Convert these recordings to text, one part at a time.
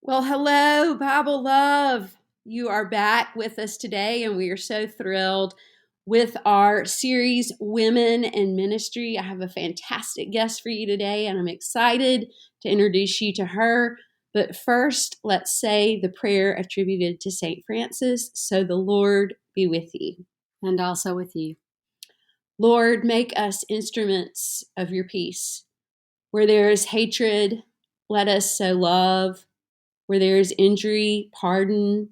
Well, hello, Bible Love. You are back with us today, and we are so thrilled with our series, Women in Ministry. I have a fantastic guest for you today, and I'm excited to introduce you to her. But first, let's say the prayer attributed to St. Francis. So the Lord be with you. And also with you. Lord, make us instruments of your peace. Where there is hatred, let us sow love. Where there is injury, pardon.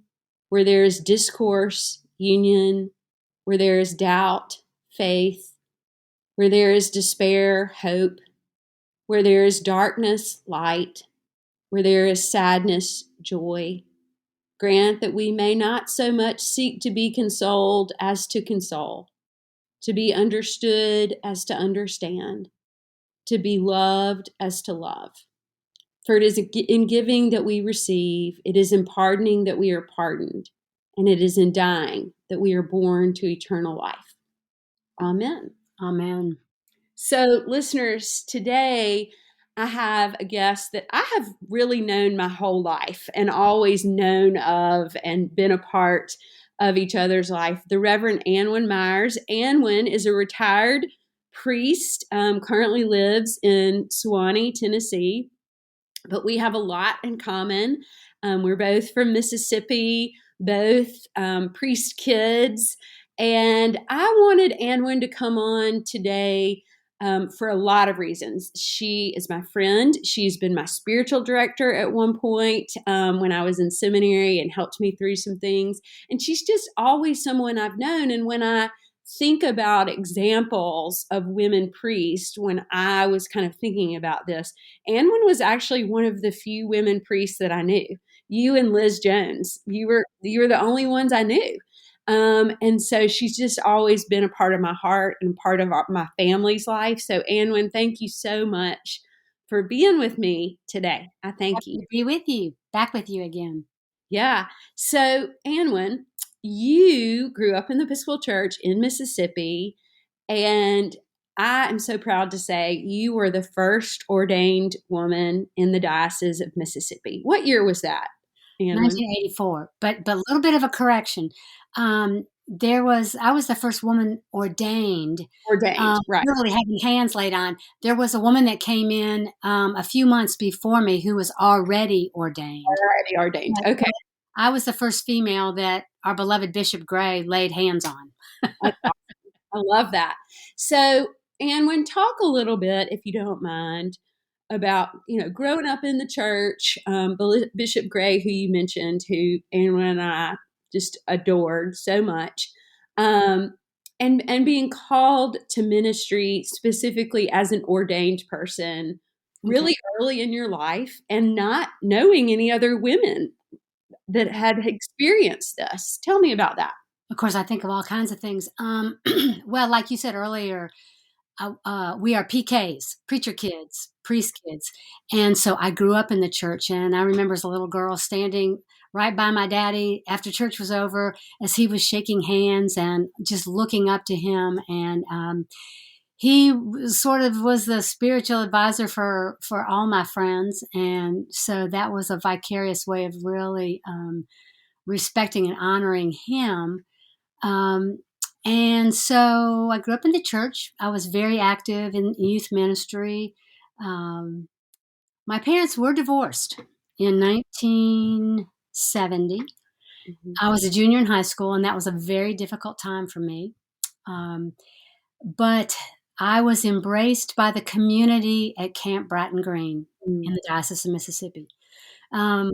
Where there is discourse, union. Where there is doubt, faith. Where there is despair, hope. Where there is darkness, light. Where there is sadness, joy. Grant that we may not so much seek to be consoled as to console, to be understood as to understand, to be loved as to love. For it is in giving that we receive, it is in pardoning that we are pardoned, and it is in dying that we are born to eternal life. Amen. Amen. So, listeners, today I have a guest that I have really known my whole life and always known of and been a part of each other's life, the Reverend Annwyn Myers. Annwyn is a retired priest, currently lives in Sewanee, Tennessee. But we have a lot in common. We're both from Mississippi, both priest kids. And I wanted Annwyn to come on today for a lot of reasons. She is my friend. She's been my spiritual director at one point when I was in seminary and helped me through some things. And she's just always someone I've known. And when I think about examples of women priests, when I was kind of thinking about this, Annwyn was actually one of the few women priests that I knew. You and Liz Jones, you were the only ones I knew. And so she's just always been a part of my heart and part of my family's life. So Annwyn, thank you so much for being with me today. I thank you. Happy to be with you. Back with you again. Yeah. So Annwyn, you grew up in the Episcopal Church in Mississippi, and I am so proud to say you were the first ordained woman in the Diocese of Mississippi. What year was that, Annwyn? 1984. But a little bit of a correction. I was the first woman ordained, Ordained, right. literally having hands laid on. There was a woman that came in a few months before me who was already ordained. Already ordained. Okay. I was the first female that our beloved Bishop Gray laid hands on. That's awesome. I love that. So, Annwyn, talk a little bit, if you don't mind, about growing up in the church. Bishop Gray, who you mentioned, who Annwyn and I just adored so much, and being called to ministry specifically as an ordained person, really early in your life, and not knowing any other women that had experienced this. Tell me about that. Of course, I think of all kinds of things. Well, like you said earlier, we are PKs, preacher kids, priest kids. And so I grew up in the church, and I remember as a little girl standing right by my daddy after church was over as he was shaking hands and just looking up to him. And he sort of was the spiritual advisor for all my friends. And so that was a vicarious way of really respecting and honoring him. And so I grew up in the church. I was very active in youth ministry. My parents were divorced in 1970. Mm-hmm. I was a junior in high school, and that was a very difficult time for me. But I was embraced by the community at Camp Bratton Green in the Diocese of Mississippi. My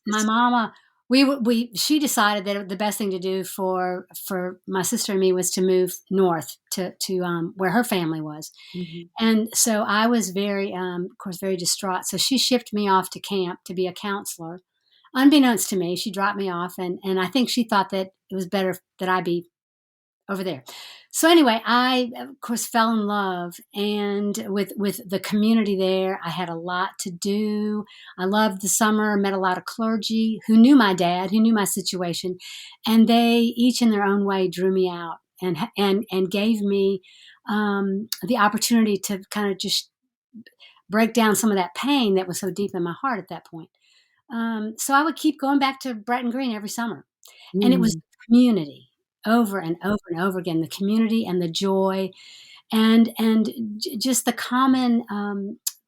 mama, she decided that the best thing to do for my sister and me was to move north to where her family was. Mm-hmm. And so I was very, of course, very distraught. So she shipped me off to camp to be a counselor. Unbeknownst to me, she dropped me off, and I think she thought that it was better that I be over there. So anyway, I of course fell in love, and with the community there. I had a lot to do. I loved the summer, met a lot of clergy who knew my dad, who knew my situation, and they each in their own way drew me out and gave me the opportunity to kind of just break down some of that pain that was so deep in my heart at that point. So I would keep going back to Bretton Green every summer. And it was Mm, community over and over and over again, the community and the joy and just the common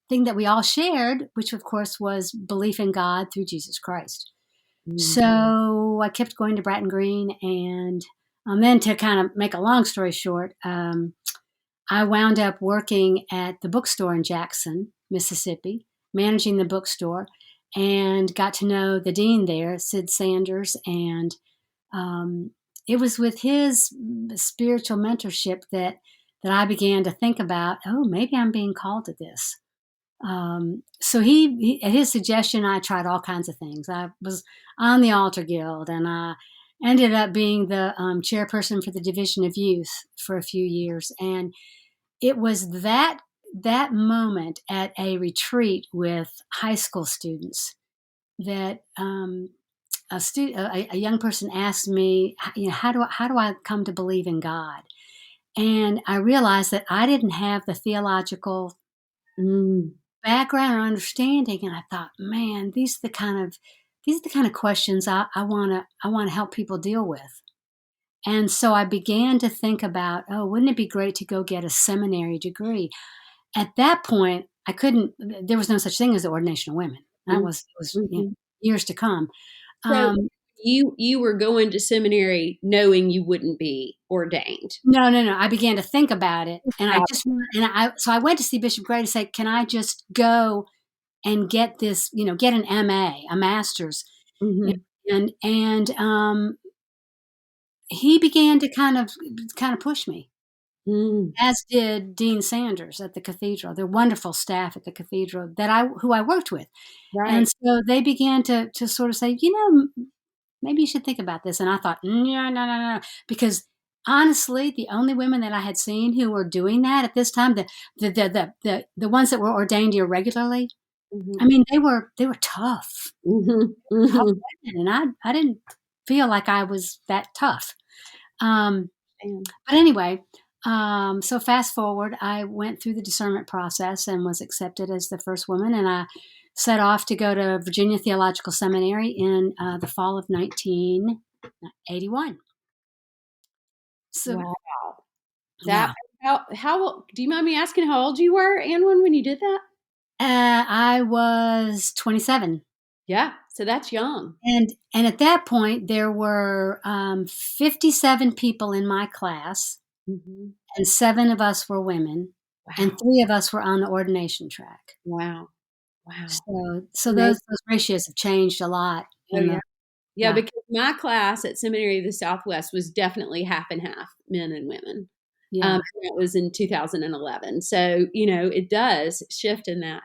thing that we all shared, which of course was belief in God through Jesus Christ. mm, So I kept going to Bratton Green, and then to kind of make a long story short, I wound up working at the bookstore in Jackson, Mississippi, managing the bookstore, and got to know the dean there, Sid Sanders, and um, it was with his spiritual mentorship that I began to think about, oh, maybe I'm being called to this. So at his suggestion, I tried all kinds of things. I was on the Altar Guild, and I ended up being the chairperson for the Division of Youth for a few years. And it was that moment at a retreat with high school students that a young person asked me, how do I come to believe in God? And I realized that I didn't have the theological mm, background or understanding, and I thought, man, these are the kind of questions I want to help people deal with. And so I began to think about, oh, wouldn't it be great to go get a seminary degree? At that point, I couldn't. There was no such thing as the ordination of women. That mm, was mhm. years to come. So Um, you were going to seminary knowing you wouldn't be ordained. No, no, no. I began to think about it, and I Wow. just and I so I went to see Bishop Gray to say, "Can I just go and get this? Get an MA, a master's?" You Mhm, and he began to kind of push me, mm, as did Dean Sanders at the cathedral. They're wonderful staff at the cathedral who I worked with, and right. so they began to sort of say, maybe you should think about this. And I thought, no, no, no, no, because honestly, the only women that I had seen who were doing that at this time, the ones that were ordained irregularly, I Mhm, mean, they were tough, mhm, tough mhm. women, and I didn't feel like I was that tough. Um, And but anyway, so fast forward, I went through the discernment process and was accepted as the first woman, and I set off to go to Virginia Theological Seminary in the fall of 1981. So wow. That yeah, how do you mind me asking how old you were, Anwyn, when you did that? I was 27, Yeah, so that's young. and at that point there were 57 people in my class, Mhm. and 7 of us were women, and Wow, 3 of us were on the ordination track. wow, wow. So Amazing. those ratios have changed a lot Oh, in yeah. the Yeah, yeah, because my class at Seminary of the Southwest was definitely half and half, men and women. yeah. That was in 2011. So, it does shift in that.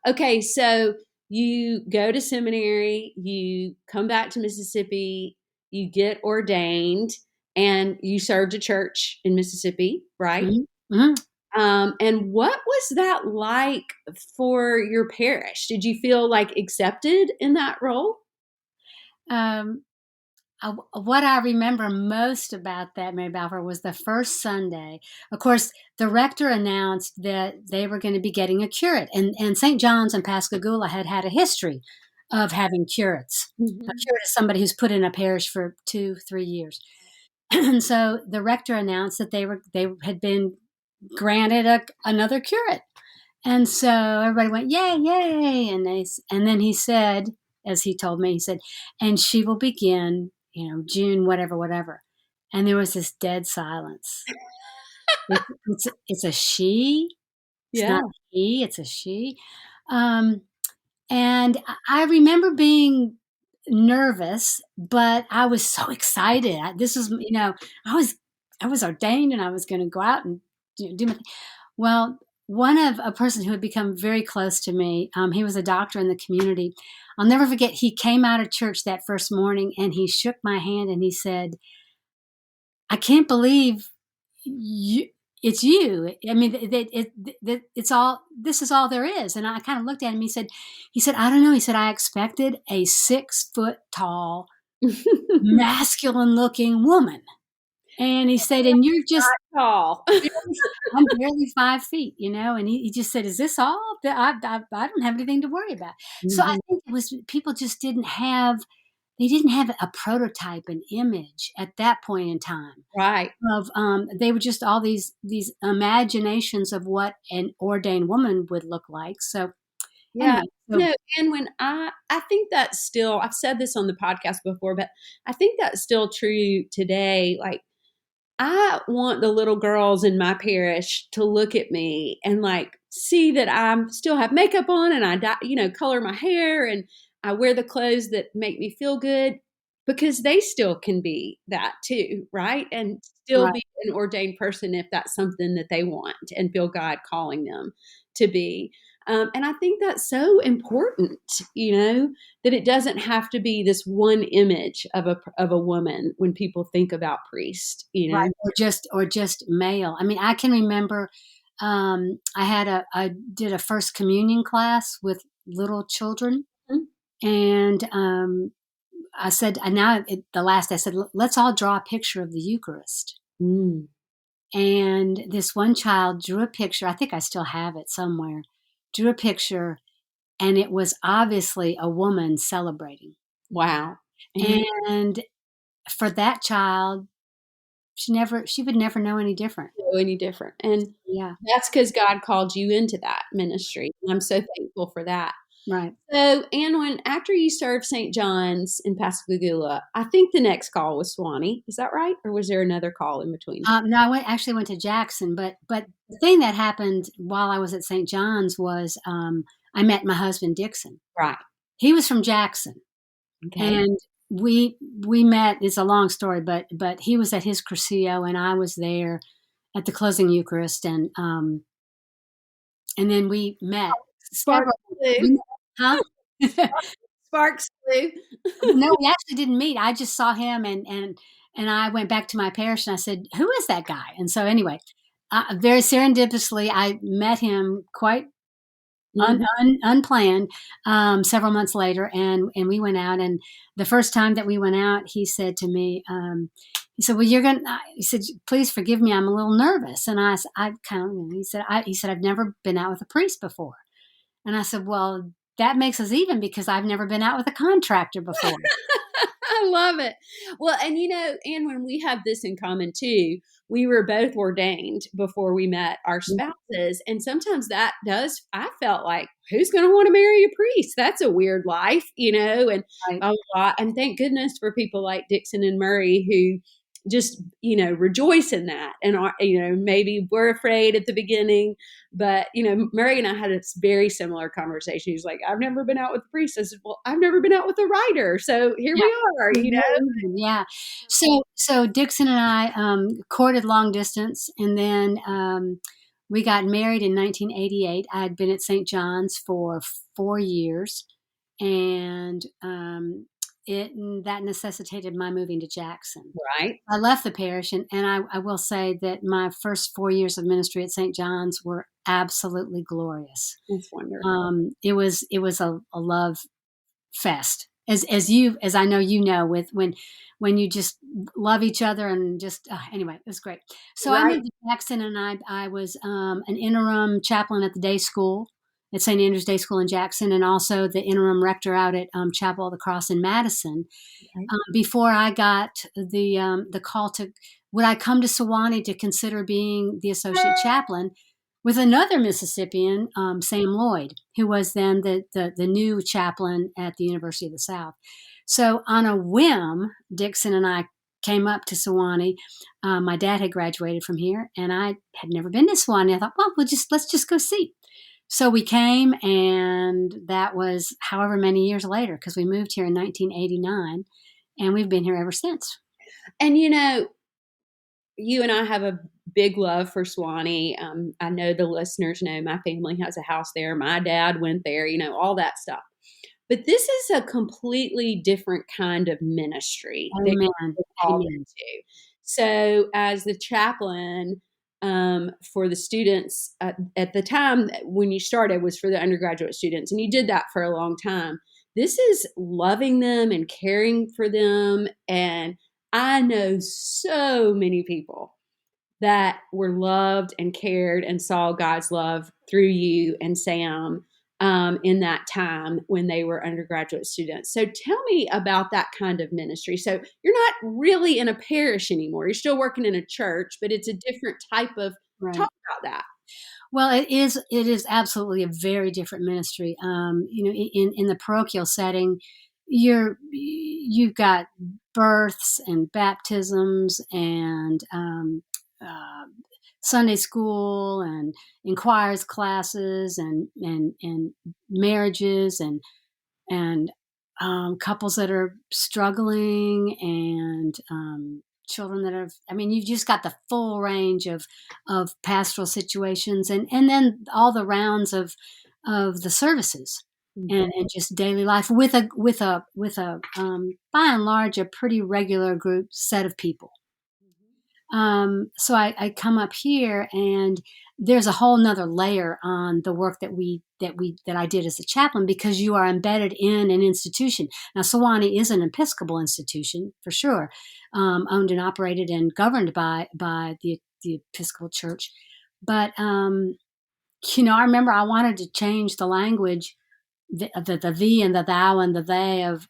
Okay, so you go to seminary, you come back to Mississippi, you get ordained, and you served a church in Mississippi, right? Mhm, mhm. And what was that like for your parish? Did you feel like accepted in that role? Um, what I remember most about that, Mary Balfour, was the first Sunday. Of course, the rector announced that they were going to be getting a curate, and St. John's and Pascagoula had a history of having curates. A Mhm. curate is somebody who's put in a parish for 2, 3 years, and so the rector announced that they had been granted another curate. And so everybody went, "Yay, yay!" And then he said, as he told me, he said, "And she will begin, June, whatever, whatever." And there was this dead silence. It's a she. It's Yeah. not a he. It's a she. Um, and I remember being nervous, but I was so excited. This was, I was I was ordained, and I was going to go out and do my thing. Well, one of a person who had become very close to me, he was a doctor in the community. I'll never forget. He came out of church that first morning, and he shook my hand, and he said, "I can't believe you, it's you. I mean, it's all. This is all there is." And I kind of looked at him. He said, "I don't know." He said, "I expected a 6 foot tall, masculine looking woman." And he said, and you're just Not tall. I'm barely 5 feet, and he just said, "Is this all? I don't have anything to worry about." So I Mhm. think it was people just they didn't have a prototype, an image at that point in time Right. of they were just all these imaginations of what an ordained woman would look like. So Yeah. anyway, so And when I think that's still, I've said this on the podcast before, but I think that's still true today. Like, I want the little girls in my parish to look at me and like see that I'm still have makeup on and color my hair and I wear the clothes that make me feel good because they still can be that too, right? And still right, be an ordained person if that's something that they want and feel God calling them to be. And I think that's so important, you know, that it doesn't have to be this one image of a woman when people think about priest, you right, know. or just male. I mean, I can remember I did a first communion class with little children, Mhm. and I said, and now the last I said, let's all draw a picture of the Eucharist. Mm, And this one child drew a picture. I think I still have it somewhere. Drew a picture, and it was obviously a woman celebrating. wow. And And for that child, she would never know any different. know any different. And Yeah, that's because God called you into that ministry. And I'm so thankful for that. right. So, Anwyn, after you served St. John's in Pascagoula, I think the next call was Swanee. Is that right? Or was there another call in between? No, actually went to Jackson, but the thing that happened while I was at St. John's was I met my husband Dixon. Right. He was from Jackson, Okay. and we met. It's a long story, but he was at his Crucio, and I was there at the closing Eucharist, and then we met Sparks several. flew. We met, huh? Sparks flew. No, we actually didn't meet. I just saw him, and I went back to my parish, and I said, "Who is that guy?" And so anyway, very serendipitously, I met him quite Mhm. unplanned several months later, and we went out. And the first time that we went out, he said to me, he said, "Well, you're gonna." He said, "Please forgive me. I'm a little nervous." And I kind of. He said, "I've never been out with a priest before." And I said, "Well, that makes us even because I've never been out with a contractor before." I love it. Well, and and when we have this in common too, we were both ordained before we met our spouses. And sometimes that does, I felt like, who's going to want to marry a priest? That's a weird life, and Right. a lot. And thank goodness for people like Dixon and Murray who just, rejoice in that. And, maybe we're afraid at the beginning, but, Murray and I had a very similar conversation. He's like, I've never been out with a priest. I said, well, I've never been out with a writer. So here Yeah. we are. Yeah. So Dixon and I courted long distance, and then we got married in 1988. I had been at St. John's for 4 years, and that necessitated my moving to Jackson. Right. I left the parish, and I will say that my first 4 years of ministry at St. John's were absolutely glorious. That's wonderful. It was a love fest, as I know, with when you just love each other, and just anyway, it was great. So I Right. moved to Jackson, and I was an interim chaplain at the day school at St. Andrew's Day School in Jackson, and also the interim rector out at Chapel of the Cross in Madison, Okay. before I got the call to would I come to Sewanee to consider being the associate chaplain with another Mississippian, Sam Lloyd, who was then the new chaplain at the University of the South. So on a whim, Dixon and I came up to Sewanee. My dad had graduated from here, and I had never been to Sewanee. I thought, well, let's just go see. So we came, and that was however many years later, because we moved here in 1989, and we've been here ever since. And you and I have a big love for Swanee. I know the listeners know my family has a house there. My dad went there, all that stuff. But this is a completely different kind of ministry that Amen. you're called Amen. into. So, as the chaplain for the students at the time when you started was for the undergraduate students, and you did that for a long time. This is loving them and caring for them and I know so many people that were loved and cared and saw God's love through you and Sam in that time when they were undergraduate students. So tell me about that kind of ministry. So you're not really in a parish anymore. You're still working in a church, but it's a different type of Right. talk about that. Well, it is absolutely a very different ministry. In the parochial setting, you've got births and baptisms and uh, Sunday school and inquires classes and marriages and couples that are struggling and children that are. I mean, you've just got the full range of pastoral situations, and then all the rounds of the services Mhm. and just daily life with a by and large a pretty regular group set of people. So I come up here and there's a whole nother layer on the work that I did as a chaplain because you are embedded in an institution. Now, Sewanee is an Episcopal institution for sure, owned and operated and governed by the Episcopal Church. But I remember I wanted to change the language, the thee and the thou and the they of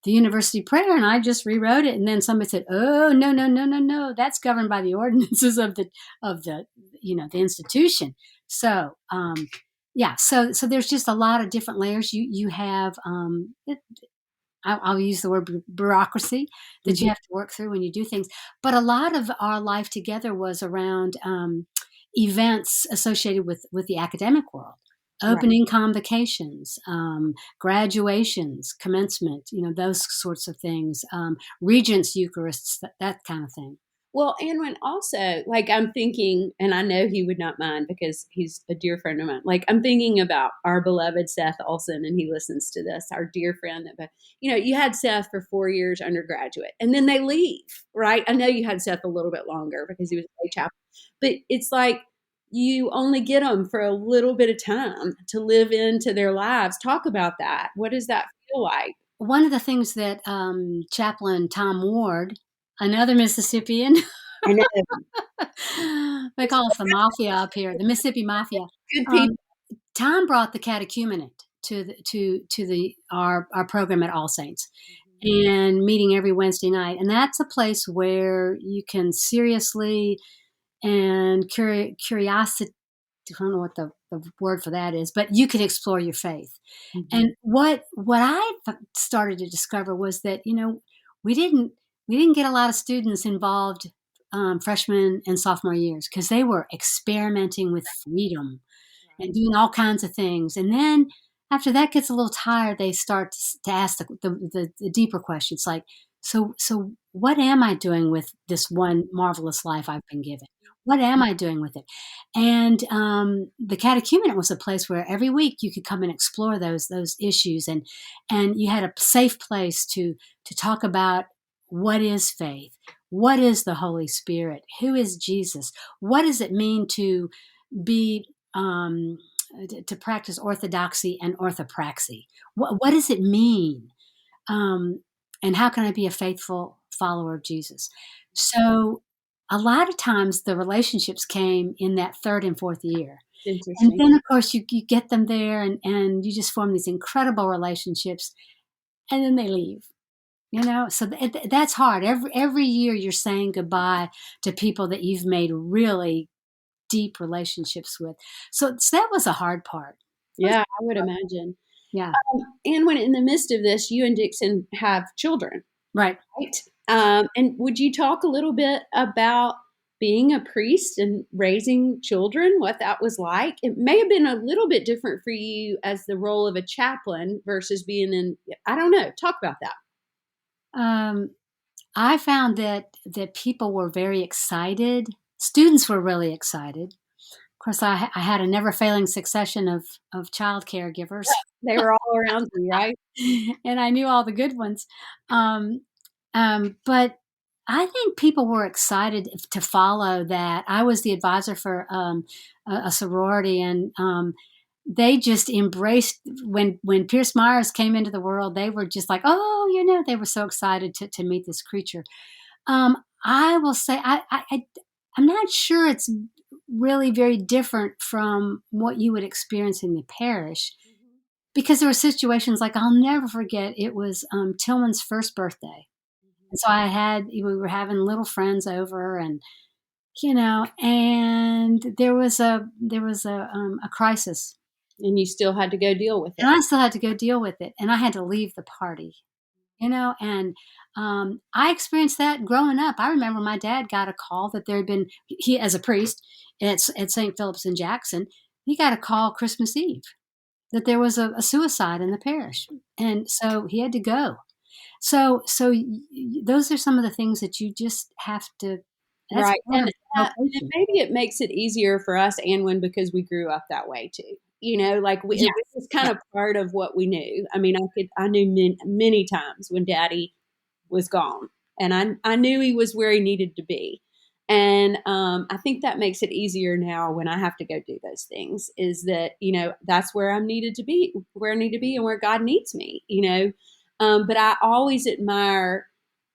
the university prayer, and I just rewrote it. And then somebody said, "Oh, no, no, no, no, no, that's governed by the ordinances of the the institution." So yeah, so there's just a lot of different layers. You have I'll use the word bureaucracy that you Mhm. have to work through when you do things. But a lot of our life together was around events associated with the academic world, Right. opening convocations, graduations, commencement, those sorts of things, regents, Eucharists, that kind of thing. Well, Anwyn, also, like, I'm thinking, and I know he would not mind because he's a dear friend of mine. Like, I'm thinking about our beloved Seth Olson, and he listens to this, our dear friend. You had Seth for 4 years undergraduate, and then they leave, right? I know you had Seth a little bit longer because he was a chaplain, but it's like you only get them for a little bit of time to live into their lives. Talk about that. What does that feel like? One of the things that Chaplain Tom Ward, another Mississippian, I know. they call us the mafia up here, the Mississippi Mafia. Good people. Um, Tom brought the catechumenate to the our program at All Saints, and meeting every Wednesday night, and that's a place where you can seriously and curiosity. I don't know what the word for that is, but you can explore your faith. Mhm. And what I started to discover was that we didn't we didn't get a lot of students involved freshman and sophomore years because they were experimenting with freedom and Right. doing all kinds of things. And then after that gets a little tired, they start to ask the deeper questions like, so what am I doing with this one marvelous life I've been given? What am I doing with it? And the catechumenate was a place where every week you could come and explore those issues, and you had a safe place to talk about what is faith, what is the Holy Spirit, who is Jesus, what does it mean to be to practice orthodoxy and orthopraxy. What does it mean? Um, and how can I be a faithful follower of Jesus? So, a lot of times the relationships came in that third and fourth year. And Interesting. then, of course, you get them there and you just form these incredible relationships, and then they leave. So that's hard. Every year you're saying goodbye to people that you've made really deep relationships with. So that was a hard part. That was Yeah, I would imagine. Yeah, And when in the midst of this, you and Dixon have children, right. right? And would you talk a little bit about being a priest and raising children, what that was like? It may have been a little bit different for you as the role of a chaplain versus being in, I don't know. Talk about that. Um, I found that people were very excited. Students were really excited. Of course, I had a never failing succession of child caregivers, They were all around you, right? and I knew all the good ones. Um, but I think people were excited to follow that. I was the advisor for a sorority, they just embraced when Pierce Myers came into the world. They were just like, oh, they were so excited to meet this creature. I will say I'm not sure it's really very different from what you would experience in the parish, because there were situations like I'll never forget. It was Tillman's first birthday, and so we were having little friends over, and and there was a crisis, And you still had to go deal with and it. I still had to go deal with it, and I had to leave the party. And I experienced that growing up. I remember my dad got a call that there had been, he, as a priest at St. Philip's in Jackson, he got a call Christmas Eve that there was a suicide in the parish. And so he had to go. So those are some of the things that you just have to, that's Right. part of And salvation. maybe it makes it easier for us, Anwyn, because we grew up that way too. Like it Yes. was kind Yeah. of part of what we knew. I mean, I knew many times when Daddy was gone, and I knew he was where he needed to be. And I think that makes it easier now when I have to go do those things. Is that that's where I'm needed to be, where I need to be, and where God needs me. But I always admire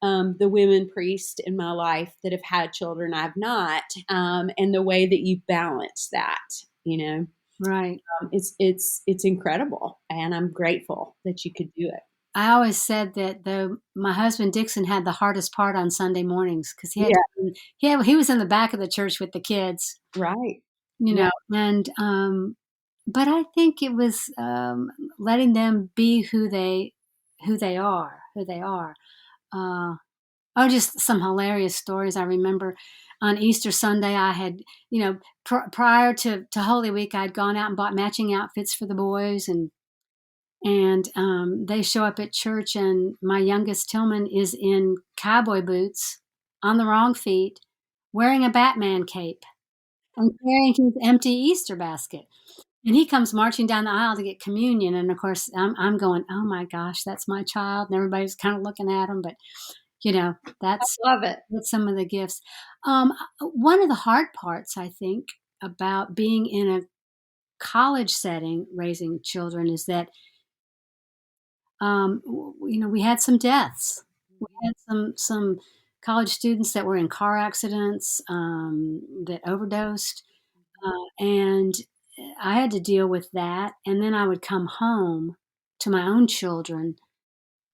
the women priests in my life that have had children I've not, and the way that you balance that. You know, Right. it's incredible, and I'm grateful that you could do it. I always said that my husband Dixon had the hardest part on Sunday mornings, because Yeah, he was in the back of the church with the kids, right. Yeah, and but I think it was letting them be who they are. Uh, just some hilarious stories. I remember on Easter Sunday, I had, prior to Holy Week, I'd gone out and bought matching outfits for the boys, and they show up at church, and my youngest Tillman is in cowboy boots on the wrong feet, wearing a Batman cape and carrying his empty Easter basket. And he comes marching down the aisle to get communion. And of course, I'm going, oh my gosh, that's my child. And everybody's kind of looking at him. But, you know, that's, love it. that's some of the gifts. One of the hard parts, I think, about being in a college setting raising children is that we had some deaths. We had some college students that were in car accidents, that overdosed, and I had to deal with that. And then I would come home to my own children,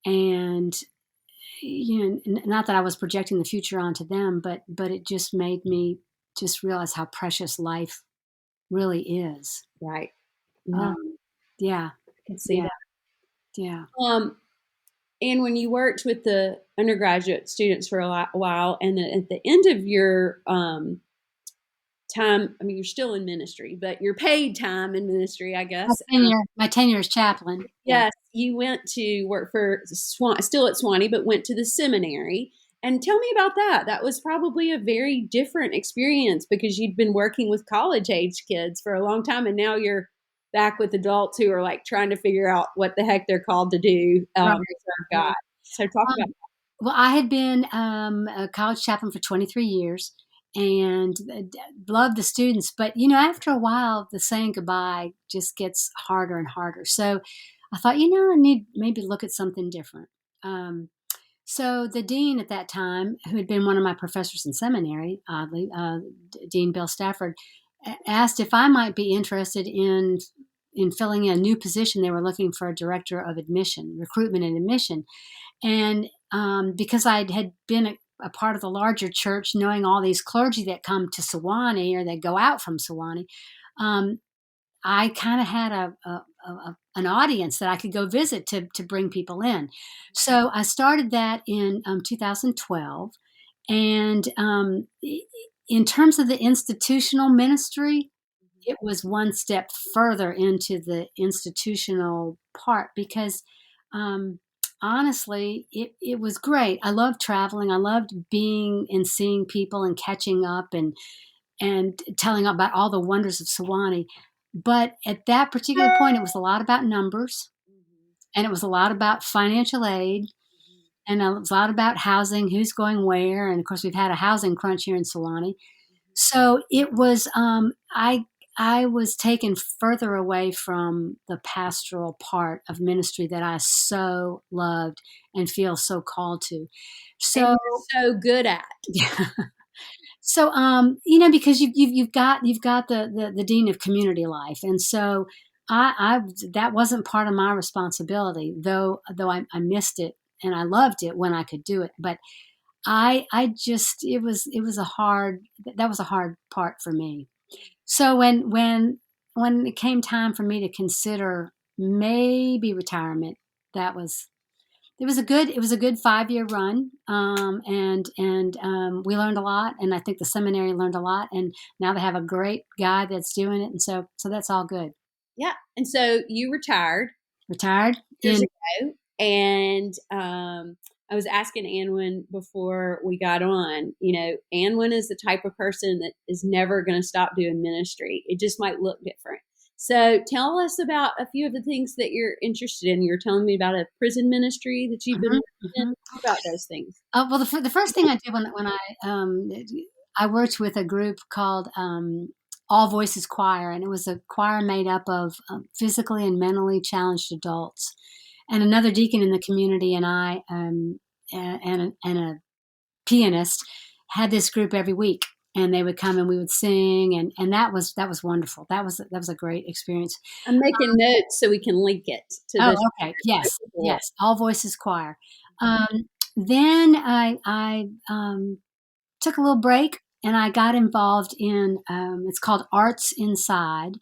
and not that I was projecting the future onto them, but it just made me just realize how precious life really is. Right. Yeah, Um, yeah, I can see yeah, that. yeah. And when you worked with the undergraduate students for a while, and then at the end of your time, I mean, you're still in ministry, but your paid time in ministry, I My guess. tenure, my tenure as chaplain. Yeah. Yes, you went to work for still at Swanee, but went to the seminary. And tell me about that. That was probably a very different experience because you'd been working with college age kids for a long time, and now you're back with adults who are like trying to figure out what the heck they're called to do Right. to serve Right. God. So talk about Um, well, I had been a college chaplain for 23 years, and loved the students. But after a while, the saying goodbye just gets harder and harder. So I thought, I need maybe look at something different. Um, so the dean at that time, who had been one of my professors in seminary, oddly, Dean Bill Stafford, asked if I might be interested in filling in a new position. They were looking for a director of admission, recruitment and admission. And because I had been a part of the larger church, knowing all these clergy that come to Sewanee or that go out from Sewanee, um, I kind of had an audience that I could go visit to bring people in. So I started that in 2012. And in terms of the institutional ministry, it was one step further into the institutional part, because um, honestly, it was great. I loved traveling. I loved being and seeing people and catching up and telling about all the wonders of Sewanee. But at that particular point, it was a lot about numbers, and it was a lot about financial aid, and it was a lot about housing, who's going where. And of course, we've had a housing crunch here in Sewanee. So it was, I I was taken further away from the pastoral part of ministry that I so loved and feel so called to. And So you're so good at. yeah. So, because you've got the dean of community life, and so I that wasn't part of my responsibility, though I missed it and I loved it when I could do it. But I just it was a hard that was a hard part for me. So when it came time for me to consider maybe retirement, that was it was a good 5 year run, and we learned a lot, and I think the seminary learned a lot, and now they have a great guy that's doing it, and so that's all good. Yeah. And so you retired Retired years in ago, and I was asking Annwyn before we got on. Annwyn is the type of person that is never going to stop doing ministry. It just might look different. So tell us about a few of the things that you're interested in. You're telling me about a prison ministry that you've been Mhm, working in. mhm. Talk about those things. Well, the first thing I did when I worked with a group called All Voices Choir, and it was a choir made up of physically and mentally challenged adults, and another deacon in the community, and I, and a pianist, had this group every week, and they would come and we would sing, and that was wonderful. That was a great experience. I'm making notes so we can link it to Oh, this. okay. Yes, Cool. yes. All Voices Choir. Then I took a little break and I got involved in it's called Arts Inside,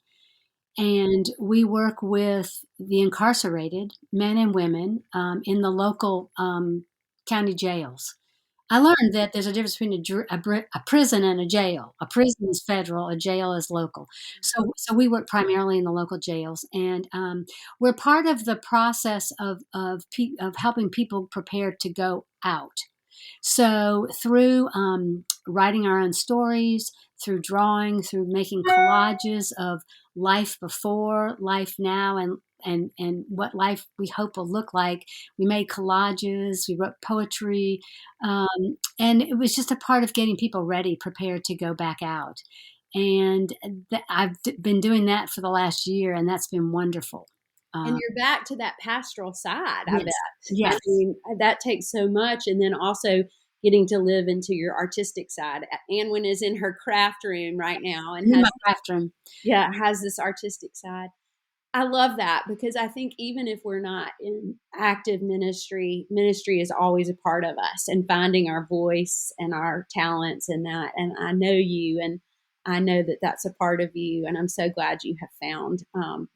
and we work with the incarcerated men and women in the local county jails. I learned that there's a difference between a prison and a jail. A prison is federal, a jail is local. So we work primarily in the local jails, and we're part of the process of helping people prepare to go out. So through writing our own stories, through drawing, through making collages of life before, life now, and what life we hope will look like. We made collages, we wrote poetry, and it was just a part of getting people ready, prepared to go back out. And been doing that for the last year, and that's been wonderful. And Uh, you're back to that pastoral side, I yes, bet. I yes, mean, that takes so much. And then also getting to live into your artistic side. Anwyn is in her craft room right now and in my has, craft room. yeah, has this artistic side. I love that because I think even if we're not in active ministry, ministry is always a part of us and finding our voice and our talents in that. And I know you, and I know that that's a part of you. And I'm so glad you have found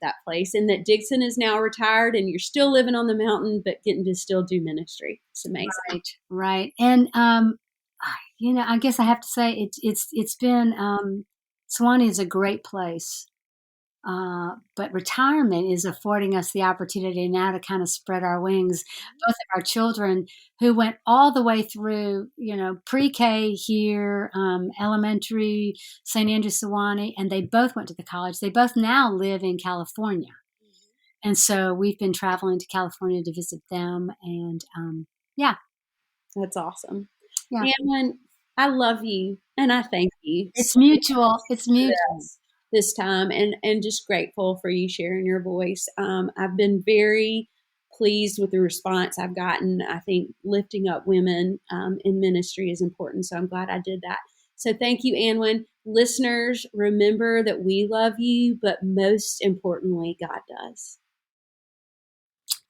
that place, and that Dixon is now retired and you're still living on the mountain, but getting to still do ministry. It's amazing. Right, right. And I guess I have to say it's been Swanee is a great place. But retirement is affording us the opportunity now to kind of spread our wings. Both of our children, who went all the way through, pre-K here, elementary, St. Andrew Sewanee, and they both went to the college. They both now live in California, and so we've been traveling to California to visit them. And yeah, That's awesome. yeah, Anwyn, I love you and I thank you it's so mutual. It's for mutual. this time, and just grateful for you sharing your voice. I've been very pleased with the response I've gotten. I think lifting up women in ministry is important, so I'm glad I did that. So thank you, Anwyn. Listeners, remember that we love you, but most importantly, God does.